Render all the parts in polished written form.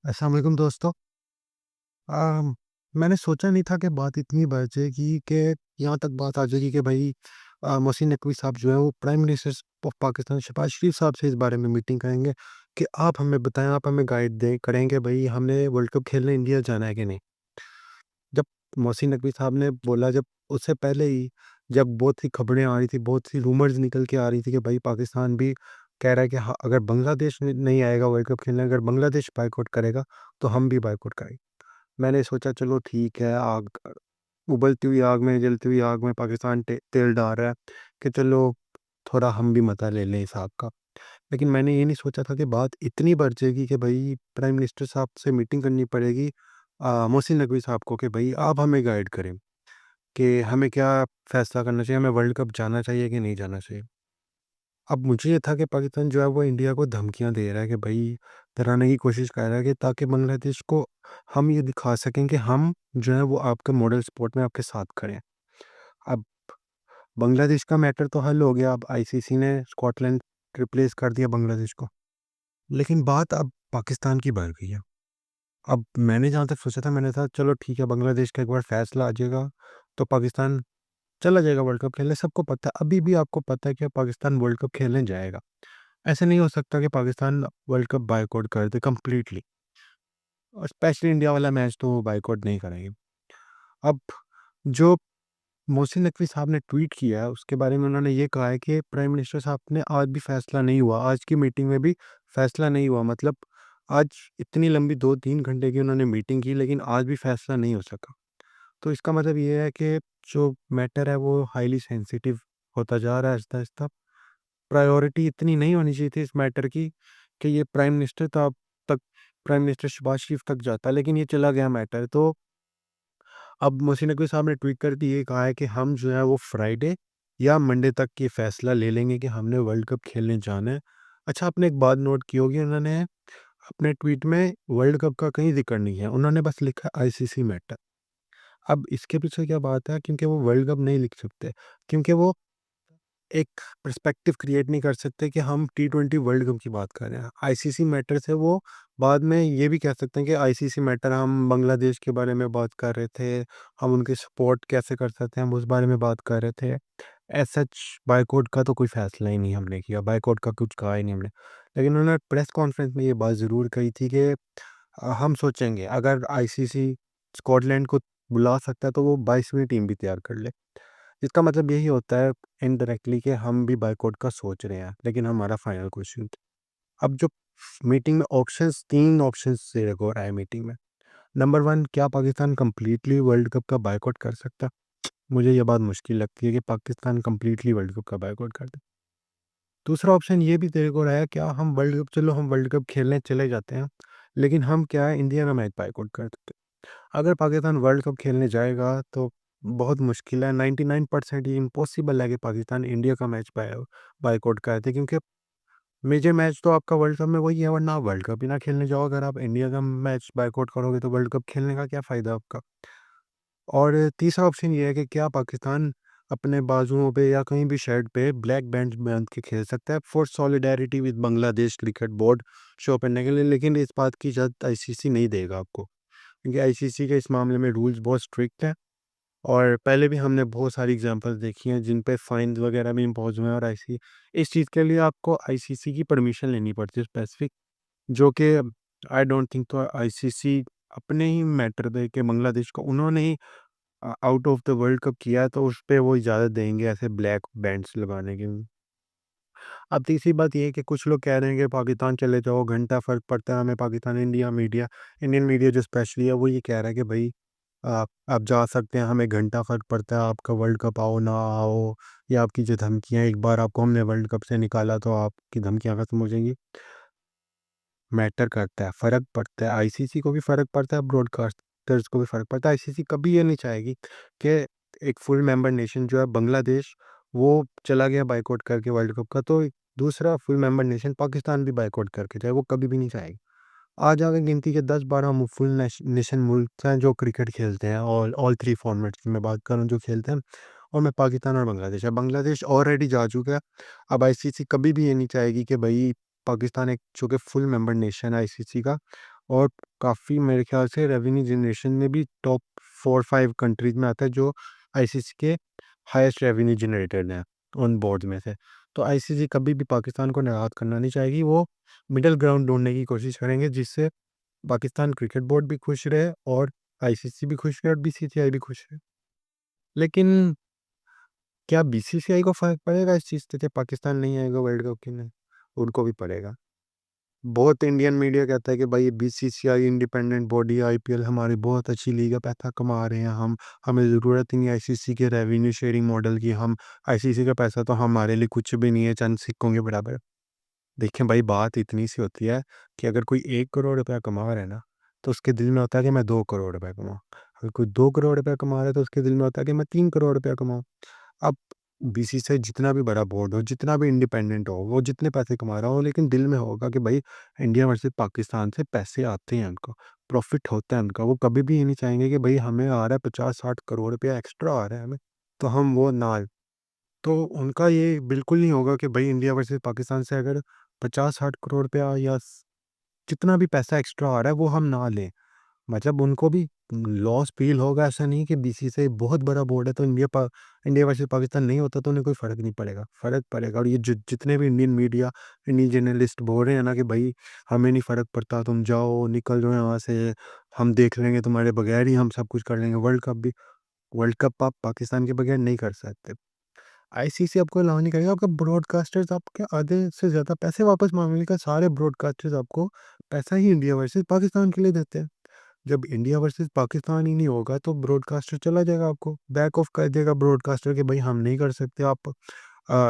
अस्सलाम वालेकुम दोस्तों। मैंने सोचा नहीं था कि बात इतनी बढ़ जाएगी कि यहाँ तक बात आ जाएगी कि भाई मोहसिन नकवी साहब जो है वो prime minister of Pakistan Shahbaz Sharif साहब से इस बारे में मीटिंग करेंगे कि आप हमें बताएं, आप हमें गाइड दें करेंगे भाई हमने वर्ल्ड कप खेलने इंडिया जाना है कि नहीं। जब मोहसिन नकवी साहब ने बोला, जब उससे पहले ही जब बहुत सी खबरें आ रही थी, बहुत सी रूमर्स निकल के आ रही थी कि भाई पाकिस्तान भी कह रहा है कि हाँ, अगर बांग्लादेश नहीं आएगा वर्ल्ड कप खेलने, अगर बांग्लादेश बायकॉट करेगा तो हम भी बायकॉट करेंगे। मैंने सोचा चलो ठीक है, आग उबलती हुई आग में, जलती हुई आग में पाकिस्तान तेल डाल रहा है कि चलो थोड़ा हम भी मज़ा ले लें इस आग का। लेकिन मैंने ये नहीं सोचा था कि बात इतनी बढ़ जाएगी कि भाई प्राइम मिनिस्टर साहब से मीटिंग करनी पड़ेगी मोहसिन नकवी साहब को कि भाई आप हमें गाइड करें कि हमें क्या फ़ैसला करना चाहिए, हमें वर्ल्ड कप जाना चाहिए कि नहीं जाना चाहिए। अब मुझे ये था कि पाकिस्तान जो है वो इंडिया को धमकियाँ दे रहा है कि भाई डराने की कोशिश कर रहा है कि ताकि बांग्लादेश को हम ये दिखा सकें कि हम जो है वो आपके मॉडल स्पोर्ट में आपके साथ खड़े हैं। अब बांग्लादेश का मैटर तो हल हो गया, अब आईसीसी ने स्कॉटलैंड रिप्लेस कर दिया बांग्लादेश को। लेकिन बात अब पाकिस्तान की बढ़ गई है। अब मैंने जहाँ तक सोचा था, मैंने था चलो ठीक है, बांग्लादेश का एक बार फैसला आ जाएगा तो पाकिस्तान चला जाएगा वर्ल्ड कप खेलने। सबको पता है, अभी भी आपको पता है कि पाकिस्तान वर्ल्ड कप खेलने जाएगा। ऐसा नहीं हो सकता कि पाकिस्तान वर्ल्ड कप बायकॉट कर दे कंप्लीटली, और स्पेशली इंडिया वाला मैच तो वो बायकॉट नहीं करेंगे। अब जो मोहसिन नकवी साहब ने ट्वीट किया है उसके बारे में उन्होंने ये कहा है कि प्राइम मिनिस्टर साहब ने आज भी फैसला नहीं हुआ, आज की मीटिंग में भी फैसला नहीं हुआ। मतलब आज इतनी लंबी 2-3 घंटे की उन्होंने मीटिंग की लेकिन आज भी फैसला नहीं हो सका। तो इसका मतलब ये है कि जो मैटर है वो हाईली सेंसिटिव होता जा रहा है आहिस्ता आहिस्ता। प्रायोरिटी इतनी नहीं होनी चाहिए थी इस मैटर की कि ये तक प्राइम मिनिस्टर शहबाज शरीफ तक जाता, लेकिन ये चला गया मैटर। तो अब मोहसिन नकवी साहब ने ट्वीट करके ये कहा है कि हम जो है वो फ्राइडे या मंडे तक ये फैसला ले लेंगे कि हमने वर्ल्ड कप खेलने जाना है। अच्छा, आपने एक बात नोट की होगी, उन्होंने अपने ट्वीट में वर्ल्ड कप का कहीं जिक्र नहीं है, उन्होंने बस लिखा आईसीसी मैटर। अब इसके पीछे क्या बात है, क्योंकि वो वर्ल्ड कप नहीं लिख सकते, क्योंकि वो एक पर्सपेक्टिव क्रिएट नहीं कर सकते कि हम टी20 वर्ल्ड कप की बात कर रहे हैं। आईसीसी मैटर से वो बाद में ये भी कह सकते हैं कि आईसीसी मैटर, हम बांग्लादेश के बारे में बात कर रहे थे, हम उनकी सपोर्ट कैसे कर सकते हैं, हम उस बारे में बात कर रहे थे। एज सच बायकॉट का तो कोई फ़ैसला ही नहीं हमने किया, बायकॉट का कुछ कहा ही नहीं हमने। लेकिन उन्होंने प्रेस कॉन्फ्रेंस में ये बात ज़रूर कही थी कि हम सोचेंगे अगर आईसीसी स्कॉटलैंड को बुला सकता है तो वो 22वीं टीम भी तैयार कर ले। इसका मतलब यही होता है इनडायरेक्टली कि हम भी बायकॉट का सोच रहे हैं, लेकिन हमारा फाइनल क्वेश्चन अब जो मीटिंग में ऑप्शंस, 3 ऑप्शंस से हो रहा है मीटिंग में। नंबर 1, क्या पाकिस्तान कंप्लीटली वर्ल्ड कप का बायकॉट कर सकता है? मुझे ये बात मुश्किल लगती है कि पाकिस्तान कंप्लीटली वर्ल्ड कप का बायकॉट कर दे। दूसरा ऑप्शन ये भी तेरे को रहा है, क्या हम वर्ल्ड कप खेलने चले जाते हैं, लेकिन हम क्या है इंडिया का मैच बायकॉट कर देते हैं। अगर पाकिस्तान वर्ल्ड कप खेलने जाएगा तो बहुत मुश्किल है, 99% ये इम्पॉसिबल है कि पाकिस्तान इंडिया का मैच बायकॉट कर दे, क्योंकि मेजर मैच तो आपका वर्ल्ड कप में वही है, वरना आप वर्ल्ड कप ही ना खेलने जाओ। अगर आप इंडिया का मैच बायकॉट करोगे तो वर्ल्ड कप खेलने का क्या फ़ायदा आपका। और तीसरा ऑप्शन ये है कि क्या पाकिस्तान अपने बाजुओं पे या कहीं भी शर्ट पे ब्लैक बैंड बांध के खेल सकता है for solidarity with Bangladesh cricket board show करने के लिए, लेकिन इस बात की इजाज़त आईसीसी नहीं देगा आपको, क्योंकि आईसीसी के इस मामले में रूल्स बहुत स्ट्रिक्ट हैं। और पहले भी हमने बहुत सारी एग्जांपल्स देखी हैं जिन पे फाइन वगैरह भी इम्पोज हुए हैं, और ऐसी इस चीज़ के लिए आपको आईसीसी की परमिशन लेनी पड़ती है स्पेसिफिक, जो कि आई डोंट थिंक तो आईसीसी अपने ही मैटर दे के बांग्लादेश को उन्होंने ही out of the world cup किया है, तो उस पे वो इजाज़त देंगे ऐसे ब्लैक बैंड्स लगाने की। अब तीसरी बात ये है कि कुछ लोग कह रहे हैं कि पाकिस्तान चले जाओ, घंटा फ़र्क पड़ता है हमें पाकिस्तान। इंडियन मीडिया जो स्पेशली है वो ये कह रहा है कि भाई आप जा सकते हैं, हमें घंटा फ़र्क पड़ता है आपका वर्ल्ड कप आओ ना आओ, या आपकी जो धमकियाँ, एक बार आपको हमने वर्ल्ड कप से निकाला तो आपकी धमकियाँ खत्म हो जाएंगी। मैटर करता है, फ़र्क पड़ता है, आईसीसी को भी फ़र्क पड़ता है, ब्रॉडकास्टर्स को भी फ़र्क पड़ता है। आईसीसी कभी ये नहीं चाहेगी कि एक फुल मेंबर नेशन जो है बांग्लादेश, वो चला गया बायकॉट करके वर्ल्ड कप का, तो दूसरा फुल मेंबर नेशन पाकिस्तान भी बायकॉट करके जाए, वो कभी भी नहीं चाहेगी। आज अगर गिनती के 10-12 फुल नेशन मुल्क हैं जो क्रिकेट खेलते हैं, ऑल ऑल 3 फॉर्मेट्स की मैं बात कर रहा हूँ जो खेलते हैं, और मैं पाकिस्तान और बांग्लादेश है। बांग्लादेश ऑलरेडी जा चुका है। अब आईसीसी कभी भी ये नहीं चाहेगी कि भाई पाकिस्तान एक, चूँकि फुल मेंबर नेशन है आईसीसी का, और काफ़ी मेरे ख्याल से रेवेन्यू जनरेशन में भी टॉप 4-5 कंट्रीज़ में आता है जो आईसीसी के हाईएस्ट रेवेन्यू जनरेटेड हैं उन बोर्ड में से। तो आईसीसी कभी भी पाकिस्तान को नाराज़ करना नहीं चाहेगी, वो मिडल ग्राउंड ढूँढने की कोशिश करेंगे जिससे पाकिस्तान क्रिकेट बोर्ड भी खुश रहे और आईसीसी भी खुश रहे और बीसीसीआई भी खुश रहे। लेकिन क्या बीसीसीआई को फ़र्क पड़ेगा इस चीज़ से कि पाकिस्तान नहीं आएगा वर्ल्ड कप खेलने? उनको भी पड़ेगा। बहुत इंडियन मीडिया कहता है कि भाई बीसीसीआई इंडिपेंडेंट बॉडी आईपीएल हमारी बहुत अच्छी लीग है, पैसा कमा रहे हैं हम, हमें ज़रूरत ही नहीं आईसीसी के रेवेन्यू शेयरिंग मॉडल की, हम आईसीसी का पैसा तो हमारे लिए कुछ भी नहीं है, चंद सिक्कों के बराबर। देखिए भाई बात इतनी सी होती है कि अगर कोई 1 करोड़ रुपया कमा रहा है ना, तो उसके दिल में होता है कि मैं 2 करोड़ रुपया कमाऊँ। अगर कोई 2 करोड़ रुपया कमा रहा है तो उसके दिल में होता है कि मैं 3 करोड़ रुपया कमाऊँ। अब बीसीसीआई जितना भी बड़ा बोर्ड हो, जितना भी इंडिपेंडेंट हो, वो जितने पैसे कमा रहा हो, लेकिन दिल में होगा कि भाई इंडिया वर्सेस पाकिस्तान से पैसे आते हैं उनको, प्रॉफ़िट होता है उनका। वो कभी भी ये नहीं चाहेंगे कि भाई हमें आ रहा है 50-60 करोड़ रुपया एक्स्ट्रा आ रहा है हमें, तो हम वो ना तो उनका ये बिल्कुल नहीं होगा कि भाई इंडिया वर्सेस पाकिस्तान से अगर 50-60 करोड़ रुपया या जितना भी पैसा एक्स्ट्रा आ रहा है वो हम ना लें। मतलब उनको भी लॉस फ़ील होगा, ऐसा नहीं कि बीसीसीआई बहुत बड़ा बोर्ड है तो इंडिया वर्सेस पाकिस्तान नहीं होता तो उन्हें कोई फ़र्क नहीं पड़ेगा, फ़र्क पड़ेगा। और ये जितने भी इंडियन मीडिया, इंडियन जर्नलिस्ट बोल रहे हैं ना कि भाई हमें नहीं फ़र्क पड़ता, तुम जाओ, निकल जाओ यहाँ से, हम देख लेंगे तुम्हारे बगैर ही हम सब कुछ कर लेंगे। वर्ल्ड कप आप पाकिस्तान के बगैर नहीं कर सकते। आईसीसी आपको अलाउ नहीं करेगा, आपका ब्रॉडकास्टर्स आपके आधे से ज़्यादा पैसे वापस माँगने का, सारे ब्रॉडकास्टर्स आपको पैसा ही इंडिया वर्सेस पाकिस्तान के लिए देते हैं। जब इंडिया वर्सेस पाकिस्तान ही नहीं होगा तो ब्रॉडकास्टर चला जाएगा, आपको बैक ऑफ कर देगा ब्रॉडकास्टर कि भाई हम नहीं कर सकते, आप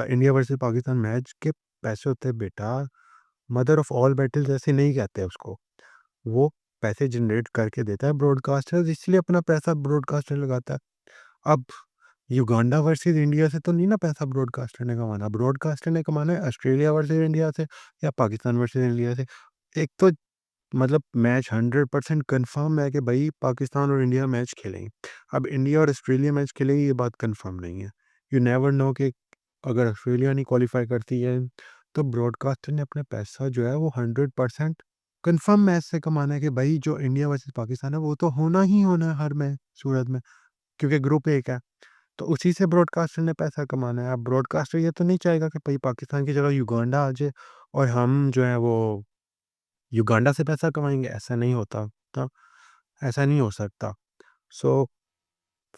इंडिया वर्सेस पाकिस्तान मैच के पैसे होते हैं बेटा, मदर ऑफ ऑल बैटल्स ऐसे नहीं कहते उसको। वो पैसे जनरेट करके देता है ब्रॉडकास्टर, इसलिए अपना पैसा ब्रॉडकास्टर लगाता है। अब युगांडा वर्सेस इंडिया से तो नहीं ना पैसा ब्रॉडकास्टर ने कमाना, ब्रॉडकास्टर ने कमाना है ऑस्ट्रेलिया वर्सेस इंडिया से या पाकिस्तान वर्सेस इंडिया से। एक तो मतलब मैच 100% कन्फर्म है कि भाई पाकिस्तान और इंडिया मैच खेलेंगे। अब इंडिया और ऑस्ट्रेलिया मैच खेलेंगे ये बात कन्फर्म नहीं है। यू नेवर नो कि अगर ऑस्ट्रेलिया नहीं क्वालिफाई करती है तो ब्रॉडकास्टर ने अपना पैसा जो है वो 100% कन्फर्म मैच से कमाना है कि भाई जो इंडिया वर्सेस पाकिस्तान है वो तो होना ही होना है हर मैच सूरत में, क्योंकि ग्रुप एक है। तो उसी से ब्रॉडकास्टर ने पैसा कमाना है। अब ब्रॉडकास्टर ये तो नहीं चाहेगा कि भाई पाकिस्तान की जगह युगांडा आ जाए और हम जो है वो युगांडा से पैसा कमाएँगे, ऐसा नहीं होता। तो ऐसा नहीं हो सकता। सो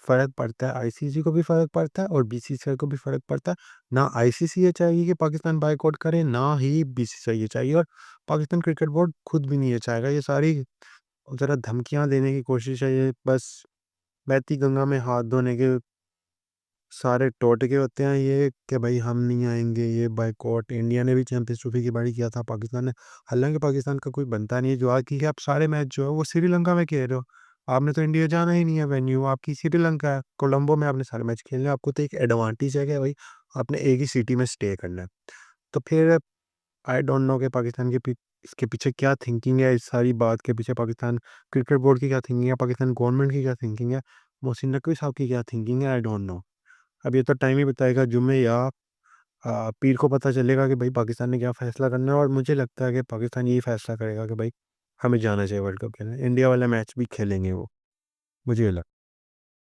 फ़र्क पड़ता है, आईसीसी को भी फ़र्क पड़ता है और बीसीसीआई को भी फ़र्क पड़ता है। ना आईसीसी ये चाहेगी कि पाकिस्तान बॉयकॉट करे, ना ही बीसीसीआई ये चाहेगी और पाकिस्तान क्रिकेट बोर्ड खुद भी नहीं ये चाहेगा। ये सारी ज़रा धमकियाँ देने की कोशिश है, ये बस बहती गंगा में हाथ धोने के सारे टोटके होते हैं ये कि भाई हम नहीं आएँगे, ये बॉयकॉट। इंडिया ने भी चैंपियंस ट्रॉफी की बारी किया था, पाकिस्तान ने, हालाँकि पाकिस्तान का कोई बनता नहीं है जो आज की आप सारे मैच जो है वो श्रीलंका में खेल रहे हो। आपने तो इंडिया जाना ही नहीं है, वेन्यू आपकी श्रीलंका है, कोलंबो में आपने सारे मैच खेलने हैं, आपको तो एक एडवांटेज है कि भाई आपने एक ही सिटी में स्टे करना है। तो फिर आई डोंट नो कि पाकिस्तान के इसके पीछे क्या थिंकिंग है, इस सारी बात के पीछे पाकिस्तान क्रिकेट बोर्ड की क्या थिंकिंग है, पाकिस्तान गवर्नमेंट की क्या थिंकिंग है, मोहसिन नकवी साहब की क्या थिंकिंग है, आई डोंट नो। अब ये तो टाइम ही बताएगा, जुम्मे या पीर को पता चलेगा कि भाई पाकिस्तान ने क्या फ़ैसला करना है और मुझे लगता है कि पाकिस्तान यही फ़ैसला करेगा कि भाई हमें जाना चाहिए वर्ल्ड कप खेलने। इंडिया वाला मैच भी खेलेंगे वो, मुझे ये लगता है।